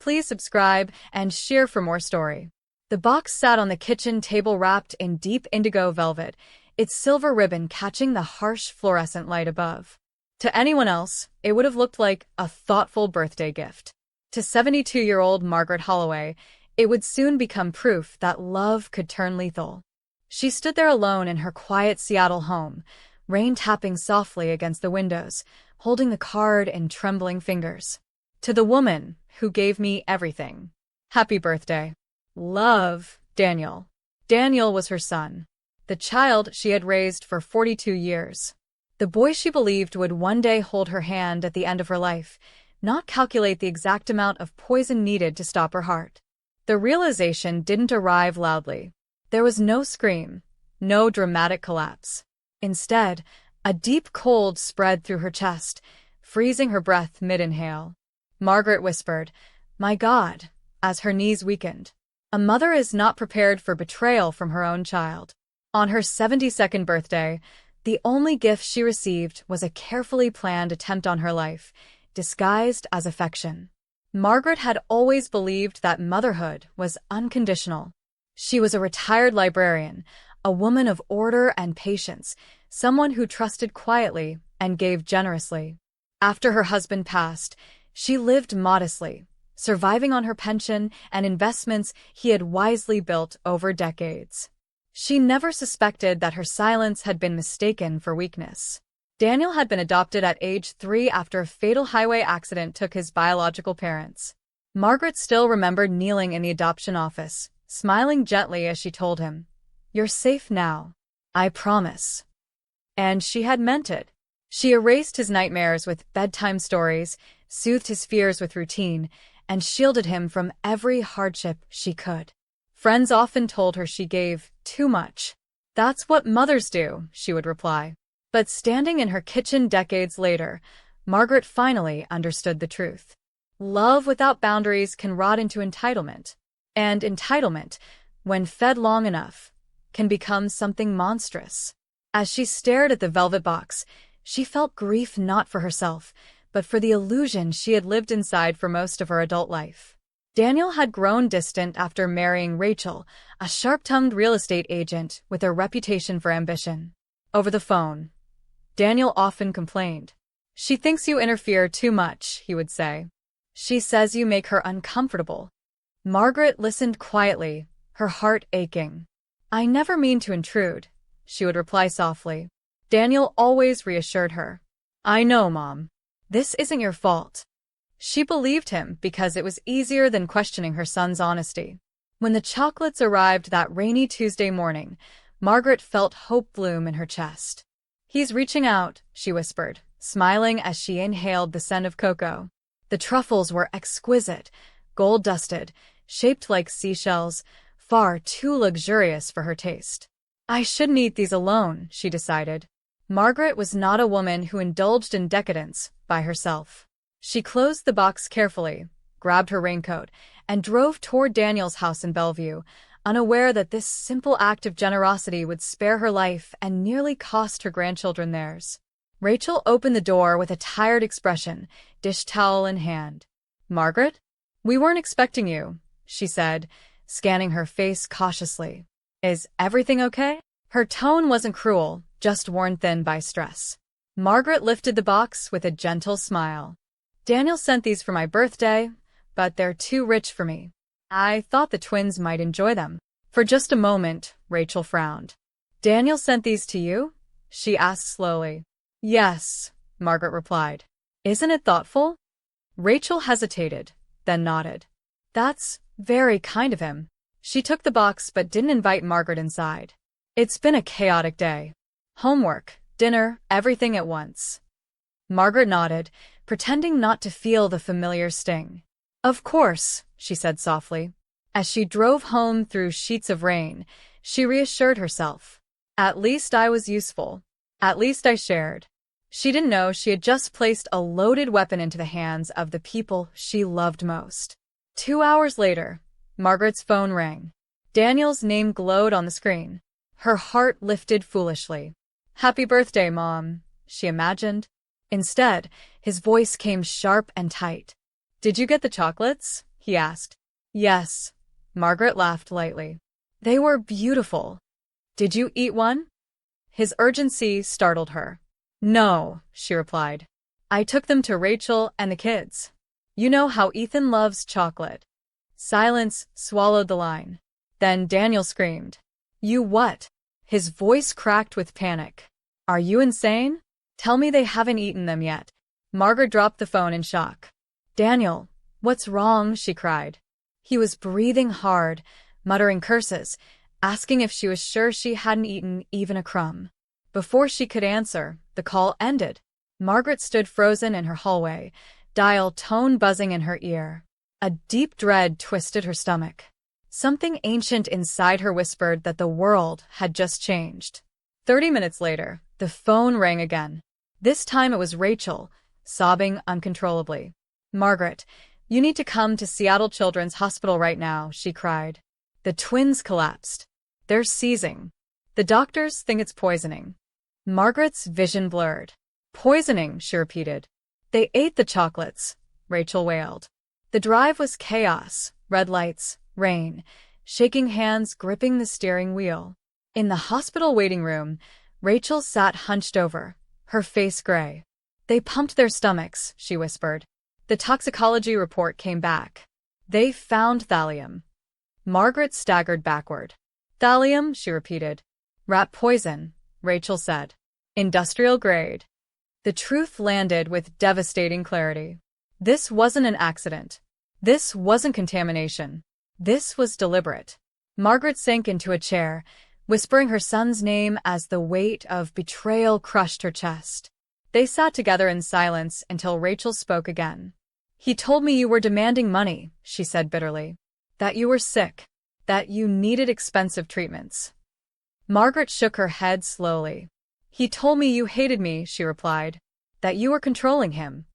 please subscribe and share for more story. The box sat on the kitchen table wrapped in deep indigo velvet, its silver ribbon catching the harsh fluorescent light above. To anyone else, it would have looked like a thoughtful birthday gift. To 72-year-old Margaret Holloway, it would soon become proof that love could turn lethal. She stood there alone in her quiet Seattle home, rain tapping softly against the windows, holding the card in trembling fingers. To the woman who gave me everything. Happy birthday. Love, Daniel. Daniel was her son, the child she had raised for 42 years. The boy she believed would one day hold her hand at the end of her life, not calculate the exact amount of poison needed to stop her heart. The realization didn't arrive loudly. There was no scream, no dramatic collapse. Instead, a deep cold spread through her chest, freezing her breath mid-inhale. Margaret whispered, "My God," as her knees weakened. A mother is not prepared for betrayal from her own child. On her 72nd birthday, the only gift she received was a carefully planned attempt on her life, disguised as affection. Margaret had always believed that motherhood was unconditional. She was a retired librarian, a woman of order and patience, someone who trusted quietly and gave generously. After her husband passed, she lived modestly, surviving on her pension and investments he had wisely built over decades. She never suspected that her silence had been mistaken for weakness. Daniel had been adopted at age 3 after a fatal highway accident took his biological parents. Margaret still remembered kneeling in the adoption office, smiling gently as she told him, "You're safe now. I promise." And she had meant it. She erased his nightmares with bedtime stories, soothed his fears with routine, and shielded him from every hardship she could. Friends often told her she gave too much. "That's what mothers do," she would reply. But standing in her kitchen decades later, Margaret finally understood the truth. Love without boundaries can rot into entitlement. And entitlement, when fed long enough, can become something monstrous. As she stared at the velvet box, she felt grief not for herself, but for the illusion she had lived inside for most of her adult life. Daniel had grown distant after marrying Rachel, a sharp-tongued real estate agent with a reputation for ambition. Over the phone, Daniel often complained. "She thinks you interfere too much," he would say. "She says you make her uncomfortable." Margaret listened quietly, her heart aching. "I never mean to intrude," she would reply softly. Daniel always reassured her. "I know, Mom. This isn't your fault." She believed him because it was easier than questioning her son's honesty. When the chocolates arrived that rainy Tuesday morning, Margaret felt hope bloom in her chest. "He's reaching out," she whispered, smiling as she inhaled the scent of cocoa. The truffles were exquisite, gold-dusted, shaped like seashells, far too luxurious for her taste. "I shouldn't eat these alone," she decided. Margaret was not a woman who indulged in decadence by herself. She closed the box carefully, grabbed her raincoat, and drove toward Daniel's house in Bellevue, unaware that this simple act of generosity would spare her life and nearly cost her grandchildren theirs. Rachel opened the door with a tired expression, dish towel in hand. "Margaret? We weren't expecting you," she said, scanning her face cautiously. "Is everything okay?" Her tone wasn't cruel, just worn thin by stress. Margaret lifted the box with a gentle smile. "Daniel sent these for my birthday, but they're too rich for me. I thought the twins might enjoy them." For just a moment, Rachel frowned. "Daniel sent these to you?" she asked slowly. "Yes," Margaret replied. "Isn't it thoughtful?" Rachel hesitated, then nodded. "That's very kind of him." She took the box but didn't invite Margaret inside. "It's been a chaotic day. Homework, dinner, everything at once." Margaret nodded, pretending not to feel the familiar sting. "Of course," she said softly. As she drove home through sheets of rain, she reassured herself. "At least I was useful. At least I shared." She didn't know she had just placed a loaded weapon into the hands of the people she loved most. 2 hours later, Margaret's phone rang. Daniel's name glowed on the screen. Her heart lifted foolishly. "Happy birthday, Mom," she imagined. Instead, his voice came sharp and tight. "Did you get the chocolates?" he asked. Yes. Margaret laughed lightly. They were beautiful. Did you eat one? His urgency startled her. No, she replied. I took them to Rachel and the kids. You know how Ethan loves chocolate. Silence swallowed the line. Then Daniel screamed. You what? His voice cracked with panic. Are you insane? Tell me they haven't eaten them yet. Margaret dropped the phone in shock. Daniel, what's wrong? She cried. He was breathing hard, muttering curses, asking if she was sure she hadn't eaten even a crumb. Before she could answer, the call ended. Margaret stood frozen in her hallway, dial tone buzzing in her ear. A deep dread twisted her stomach. Something ancient inside her whispered that the world had just changed. 30 minutes later, the phone rang again. This time it was Rachel, sobbing uncontrollably. Margaret, you need to come to Seattle Children's Hospital right now, she cried. The twins collapsed. They're seizing. The doctors think it's poisoning. Margaret's vision blurred. Poisoning, she repeated. They ate the chocolates, Rachel wailed. The drive was chaos, red lights, rain, shaking hands gripping the steering wheel. In the hospital waiting room, Rachel sat hunched over, her face gray. They pumped their stomachs, she whispered. The toxicology report came back. They found thallium. Margaret staggered backward. Thallium, she repeated. Rat poison, Rachel said. Industrial grade. The truth landed with devastating clarity. This wasn't an accident. This wasn't contamination. This was deliberate. Margaret sank into a chair, whispering her son's name as the weight of betrayal crushed her chest. They sat together in silence until Rachel spoke again. He told me you were demanding money, she said bitterly. That you were sick. That you needed expensive treatments. Margaret shook her head slowly. He told me you hated me, she replied. That you were controlling him.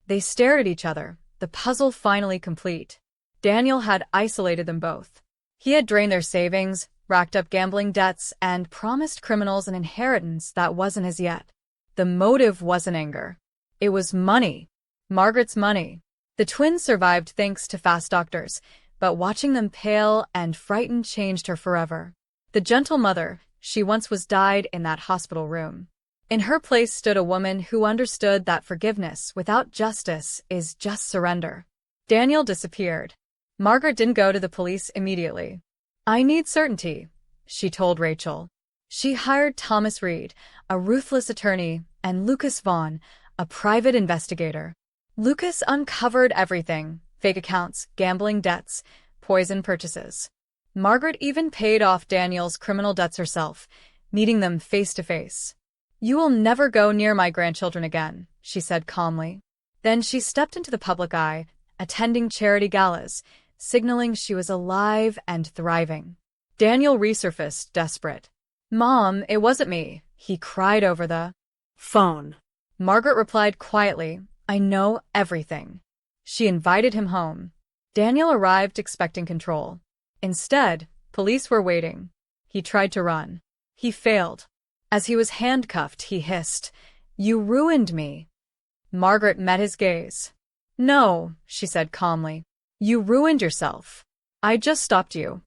They stared at each other, the puzzle finally complete. Daniel had isolated them both. He had drained their savings, racked up gambling debts, and promised criminals an inheritance that wasn't his yet. The motive wasn't anger. It was money. Margaret's money. The twins survived thanks to fast doctors, but watching them pale and frightened changed her forever. The gentle mother she once was died in that hospital room. In her place stood a woman who understood that forgiveness without justice is just surrender. Daniel disappeared. Margaret didn't go to the police immediately. I need certainty, she told Rachel. She hired Thomas Reed, a ruthless attorney, and Lucas Vaughn, a private investigator. Lucas uncovered everything: fake accounts, gambling debts, poison purchases. Margaret even paid off Daniel's criminal debts herself, meeting them face to face. You will never go near my grandchildren again, she said calmly. Then she stepped into the public eye, attending charity galas, signaling she was alive and thriving. Daniel resurfaced, desperate. Mom, it wasn't me, he cried over the phone. Margaret replied quietly, I know everything. She invited him home. Daniel arrived expecting control. Instead, police were waiting. He tried to run. He failed. As he was handcuffed, he hissed, You ruined me. Margaret met his gaze. No, she said calmly. You ruined yourself. I just stopped you.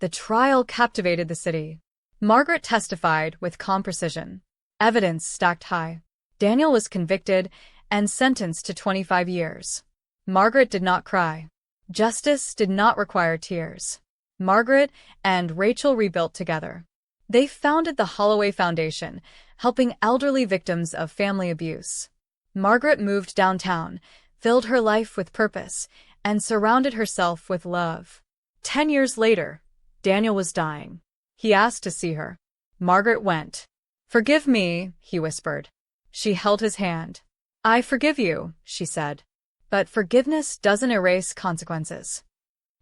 The trial captivated the city. Margaret testified with calm precision. Evidence stacked high. Daniel was convicted and sentenced to 25 years. Margaret did not cry. Justice did not require tears. Margaret and Rachel rebuilt together. They founded the Holloway Foundation, helping elderly victims of family abuse. Margaret moved downtown, filled her life with purpose, and surrounded herself with love. 10 years later, Daniel was dying. He asked to see her. Margaret went. Forgive me, he whispered. She held his hand. I forgive you, she said. But forgiveness doesn't erase consequences.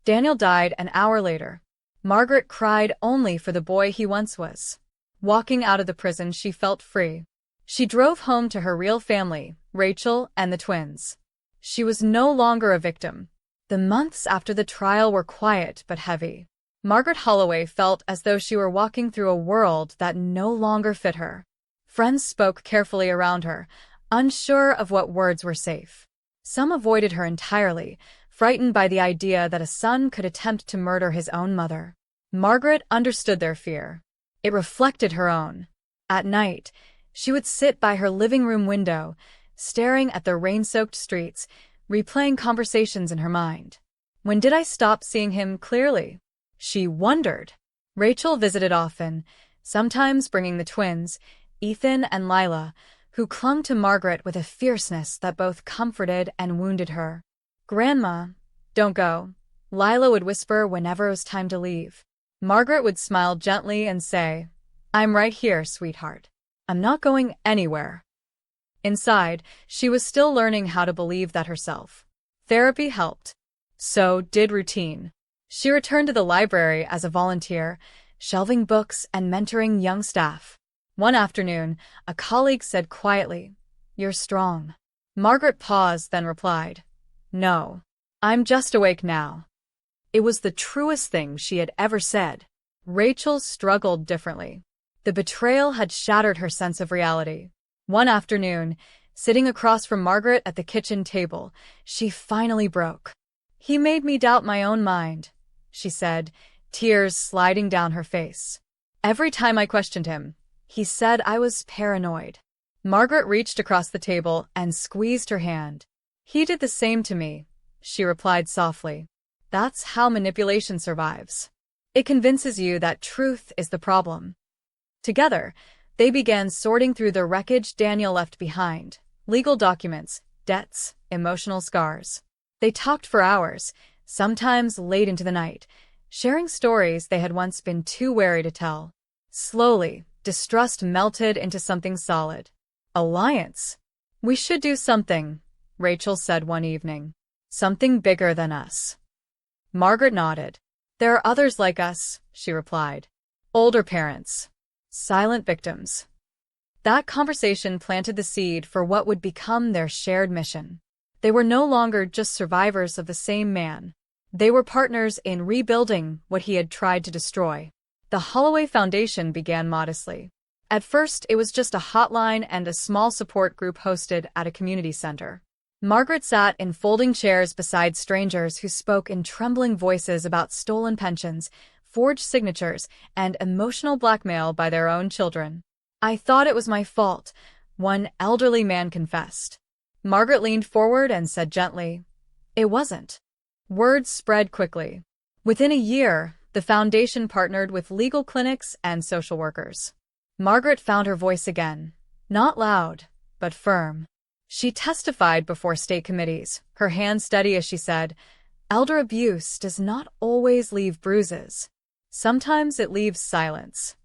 Daniel died an hour later. Margaret cried only for the boy he once was. Walking out of the prison, she felt free. She drove home to her real family, Rachel and the twins. She was no longer a victim. The months after the trial were quiet but heavy. Margaret Holloway felt as though she were walking through a world that no longer fit her. Friends spoke carefully around her, unsure of what words were safe. Some avoided her entirely, frightened by the idea that a son could attempt to murder his own mother. Margaret understood their fear. It reflected her own. At night, she would sit by her living room window, staring at the rain-soaked streets, replaying conversations in her mind. When did I stop seeing him clearly? She wondered. Rachel visited often, sometimes bringing the twins, Ethan and Lila, who clung to Margaret with a fierceness that both comforted and wounded her. "Grandma, don't go," Lila would whisper whenever it was time to leave. Margaret would smile gently and say, "I'm right here, sweetheart. I'm not going anywhere." Inside, she was still learning how to believe that herself. Therapy helped. So did routine. She returned to the library as a volunteer, shelving books and mentoring young staff. One afternoon, a colleague said quietly, "You're strong." Margaret paused, then replied, "No, I'm just awake now." It was the truest thing she had ever said. Rachel struggled differently. The betrayal had shattered her sense of reality. One afternoon, sitting across from Margaret at the kitchen table, she finally broke. "He made me doubt my own mind," she said, tears sliding down her face. "Every time I questioned him, he said I was paranoid." Margaret reached across the table and squeezed her hand. "He did the same to me," she replied softly. "That's how manipulation survives. It convinces you that truth is the problem." Together, they began sorting through the wreckage Daniel left behind: legal documents, debts, emotional scars. They talked for hours, sometimes late into the night, sharing stories they had once been too wary to tell. Slowly, distrust melted into something solid. Alliance. "We should do something," Rachel said one evening. "Something bigger than us." Margaret nodded. "There are others like us," she replied. "Older parents. Silent victims." That conversation planted the seed for what would become their shared mission. They were no longer just survivors of the same man. They were partners in rebuilding what he had tried to destroy. The Holloway Foundation began modestly. At first, it was just a hotline and a small support group hosted at a community center. Margaret sat in folding chairs beside strangers who spoke in trembling voices about stolen pensions, forged signatures, and emotional blackmail by their own children. "I thought it was my fault," one elderly man confessed. Margaret leaned forward and said gently, "It wasn't." Words spread quickly. Within a year, the foundation partnered with legal clinics and social workers. Margaret found her voice again, not loud, but firm. She testified before state committees, her hand steady as she said, "Elder abuse does not always leave bruises. Sometimes it leaves silence."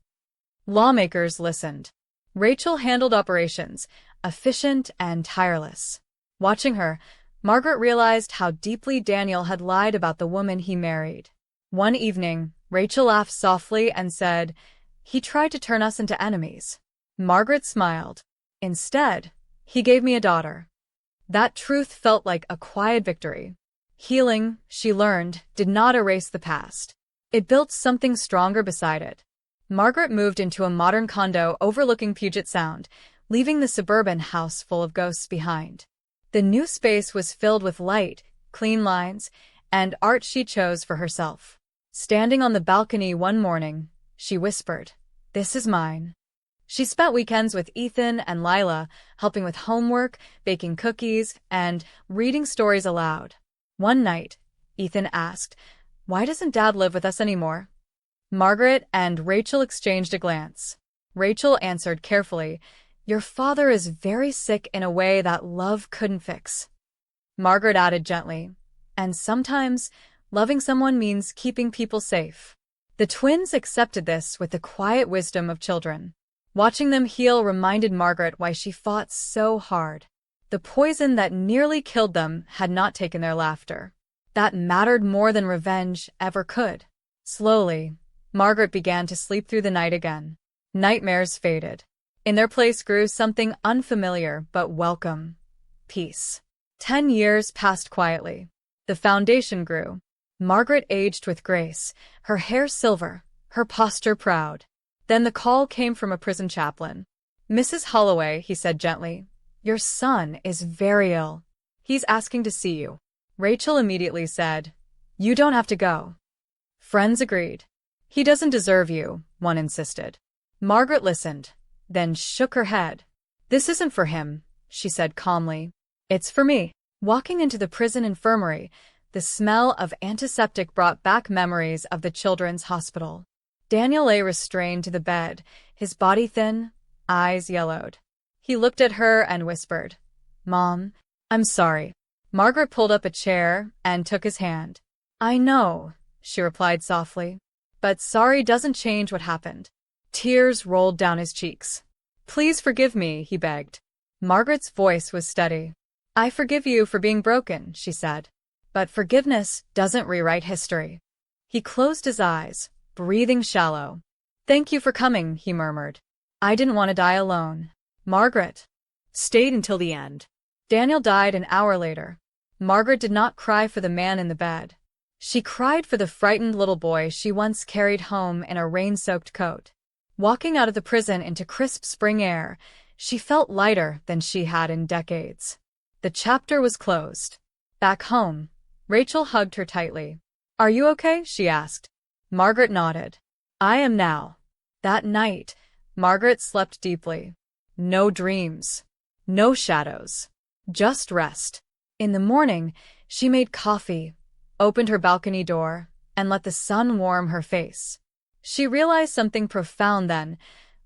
Lawmakers listened. Rachel handled operations, efficient and tireless. Watching her, Margaret realized how deeply Daniel had lied about the woman he married. One evening, Rachel laughed softly and said, "He tried to turn us into enemies." Margaret smiled. "Instead, he gave me a daughter." That truth felt like a quiet victory. Healing, she learned, did not erase the past. It built something stronger beside it. Margaret moved into a modern condo overlooking Puget Sound, leaving the suburban house full of ghosts behind. The new space was filled with light, clean lines, and art she chose for herself. Standing on the balcony one morning, she whispered, "This is mine." She spent weekends with Ethan and Lila, helping with homework, baking cookies, and reading stories aloud. One night, Ethan asked, "Why doesn't Dad live with us anymore?" Margaret and Rachel exchanged a glance. Rachel answered carefully, "Your father is very sick in a way that love couldn't fix." Margaret added gently, "And sometimes, loving someone means keeping people safe." The twins accepted this with the quiet wisdom of children. Watching them heal reminded Margaret why she fought so hard. The poison that nearly killed them had not taken their laughter. That mattered more than revenge ever could. Slowly, Margaret began to sleep through the night again. Nightmares faded. In their place grew something unfamiliar but welcome: peace. 10 years passed quietly. The foundation grew. Margaret aged with grace, her hair silver, her posture proud. Then the call came from a prison chaplain. "Mrs. Holloway," he said gently, "your son is very ill. He's asking to see you." Rachel immediately said, "You don't have to go." Friends agreed. "He doesn't deserve you," one insisted. Margaret listened, then shook her head. "This isn't for him," she said calmly. "It's for me." Walking into the prison infirmary, the smell of antiseptic brought back memories of the children's hospital. Daniel lay restrained to the bed, his body thin, eyes yellowed. He looked at her and whispered, "Mom, I'm sorry." Margaret pulled up a chair and took his hand. "I know," she replied softly, "but sorry doesn't change what happened." Tears rolled down his cheeks. "Please forgive me," he begged. Margaret's voice was steady. "I forgive you for being broken," she said. "But forgiveness doesn't rewrite history." He closed his eyes, breathing shallow. "Thank you for coming," he murmured. "I didn't want to die alone." Margaret stayed until the end. Daniel died an hour later. Margaret did not cry for the man in the bed. She cried for the frightened little boy she once carried home in a rain-soaked coat. Walking out of the prison into crisp spring air, she felt lighter than she had in decades. The chapter was closed. Back home, Rachel hugged her tightly. "Are you okay?" she asked. Margaret nodded. "I am now." That night, Margaret slept deeply. No dreams. No shadows. Just rest. In the morning, she made coffee, opened her balcony door, and let the sun warm her face. She realized something profound then.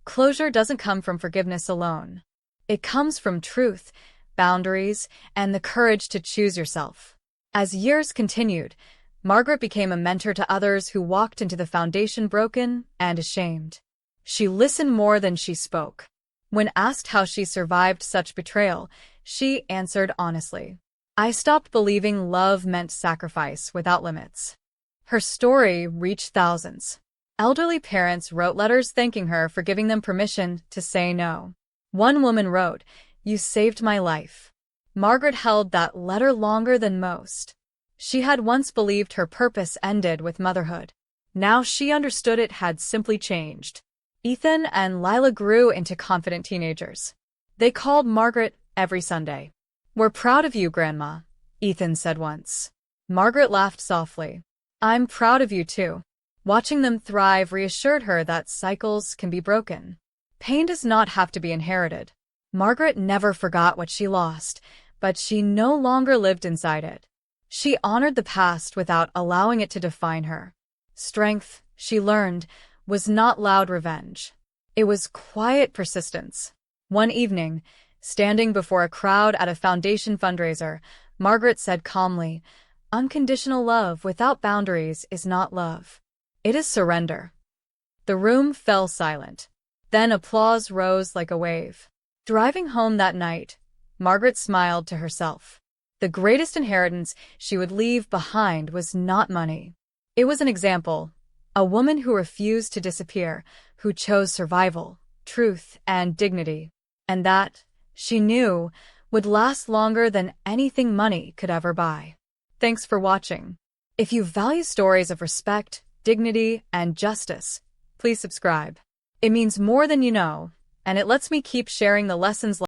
Closure doesn't come from forgiveness alone. It comes from truth, boundaries, and the courage to choose yourself. As years continued, Margaret became a mentor to others who walked into the foundation broken and ashamed. She listened more than she spoke. When asked how she survived such betrayal, she answered honestly, "I stopped believing love meant sacrifice without limits." Her story reached thousands. Elderly parents wrote letters thanking her for giving them permission to say no. One woman wrote, "You saved my life." Margaret held that letter longer than most. She had once believed her purpose ended with motherhood. Now she understood it had simply changed. Ethan and Lila grew into confident teenagers. They called Margaret every Sunday. "We're proud of you, Grandma," Ethan said once. Margaret laughed softly. "I'm proud of you too." Watching them thrive reassured her that cycles can be broken. Pain does not have to be inherited. Margaret never forgot what she lost, but she no longer lived inside it. She honored the past without allowing it to define her. Strength, she learned, was not loud revenge. It was quiet persistence. One evening, standing before a crowd at a foundation fundraiser, Margaret said calmly, "Unconditional love without boundaries is not love. It is surrender." The room fell silent. Then applause rose like a wave. Driving home that night, Margaret smiled to herself. The greatest inheritance she would leave behind was not money. It was an example, a woman who refused to disappear, who chose survival, truth, and dignity. And that, she knew, would last longer than anything money could ever buy. Thanks for watching. If you value stories of respect, dignity, and justice, please subscribe. It means more than you know, and it lets me keep sharing the lessons